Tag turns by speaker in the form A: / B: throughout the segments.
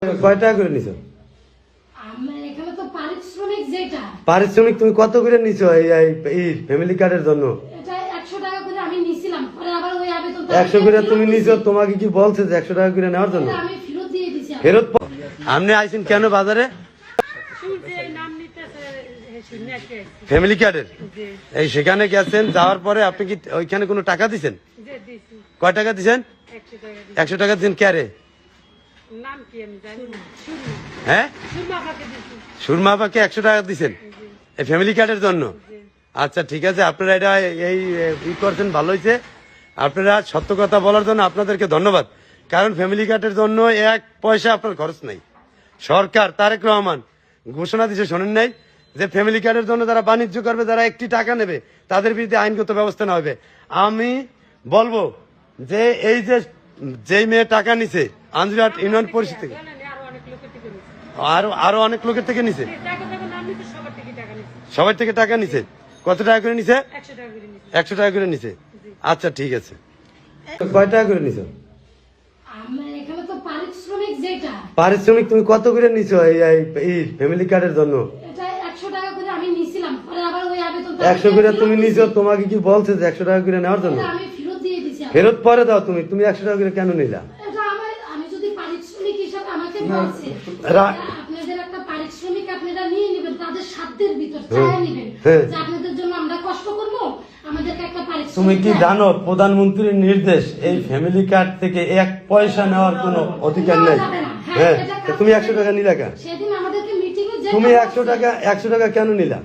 A: কয় টাকা করে নিছো? পারিশ্রমিক তুমি কত করে নিছো এই ফ্যামিলি কার্ডের জন্য? 100 করে তুমি নিছো, তোমাকে কি বলছে যে 100 টাকা করে নেওয়ার জন্য? ফেরত আপনি আইছেন কেন বাজারে? ফ্যামিলি কার্ডের এই সেখানে গেছেন, যাওয়ার পরে আপনি কি ওইখানে কোনো টাকা দিচ্ছেন? কয় টাকা দিচ্ছেন? 100 টাকা দিচ্ছেন। ক্যারে হ্যাঁ, সুরমাপাকে 100 টাকা দিচ্ছেন এই ফ্যামিলি কার্ডের জন্য। আচ্ছা ঠিক আছে, আপনারা এটা এই করছেন, ভালো হয়েছে। আপনারা সত্য কথা বলার জন্য আপনাদেরকে ধন্যবাদ। কারণ ফ্যামিলি কার্ডের জন্য 1 পয়সা আপনার খরচ নাই। সরকার তারেক রহমান ঘোষণা দিচ্ছে, শোনেন নাই? যে ফ্যামিলি কার্ডের জন্য যারা বাণিজ্য করবে, যারা একটি টাকা নেবে, তাদের বিরুদ্ধে আইনগত ব্যবস্থা নেওয়া হবে। আমি বলবো যে এই যেই মেয়ে টাকা নিছে আঞ্জুরাট ইউনিয়ন পরিষদ থেকে, আরো অনেক লোকের থেকে নিছে, সবার থেকে টাকা নিছে। কত টাকা করে নিছে? 100 টাকা করে নিছে। আচ্ছা ঠিক আছে, কয় টাকা করে নিছো? পারিশ্রমিক তুমি কত করে নিছো এই ফ্যামিলি কার্ডের জন্য? 100 করে তুমি নিছো, তোমাকে কি বলছে যে 100 টাকা করে নেওয়ার জন্য? ফেরত পরে দাও। তুমি 100 টাকা করে কেন নিলা? তুমি কি জানো প্রধানমন্ত্রীর নির্দেশ এই ফ্যামিলি কার্ড থেকে 1 পয়সা নেওয়ার কোনো অধিকার নাই? হ্যাঁ, তুমি 100 টাকা নিলা কেন? তুমি 100 টাকা কেন নিলা?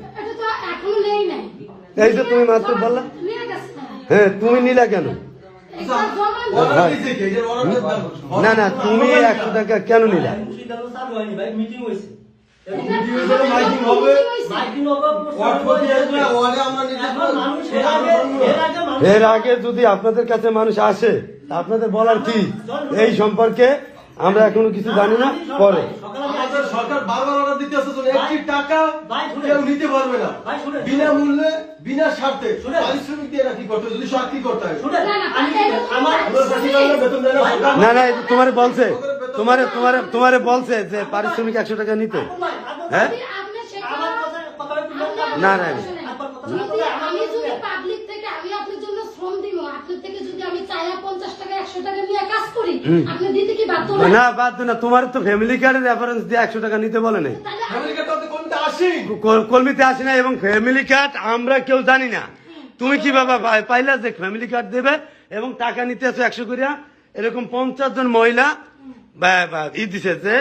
A: এই যে তুমি মাত্র বললা, হ্যাঁ তুমি নিলা কেন? না না, তুমি 100 টাকা কেন নিলা? এর আগে যদি আপনাদের কাছে মানুষ আসে, আপনাদের বলার কি এই সম্পর্কে? আমরা এখনো কিছু জানি না। পরে
B: সরকার বারবার অর্ডার দিতে আসছে, একটি টাকা কেউ নিতে পারবে না বিনামূল্যে, বিনা স্বার্থে। পারিশ্রমিক দিয়ে কি করতে, যদি চাকরি করতে হয়?
A: না না, তোমারে বলছে, তোমারে বলছে যে পারিশ্রমিক 100 টাকা নিতে। হ্যাঁ না না, না বাদ না। তোমার তো ফ্যামিলি কার্ডের রেফারেন্স দিয়ে 100 টাকা নিতে বলে নাই। কলমিতে আসি না, এবং ফ্যামিলি কার্ড আমরা কেউ জানি না। তুমি কি বাবা পাইলা যে ফ্যামিলি কার্ড দেবে এবং টাকা নিতে আসো 100 করিয়া? এরকম 50 জন মহিলা দিছে যে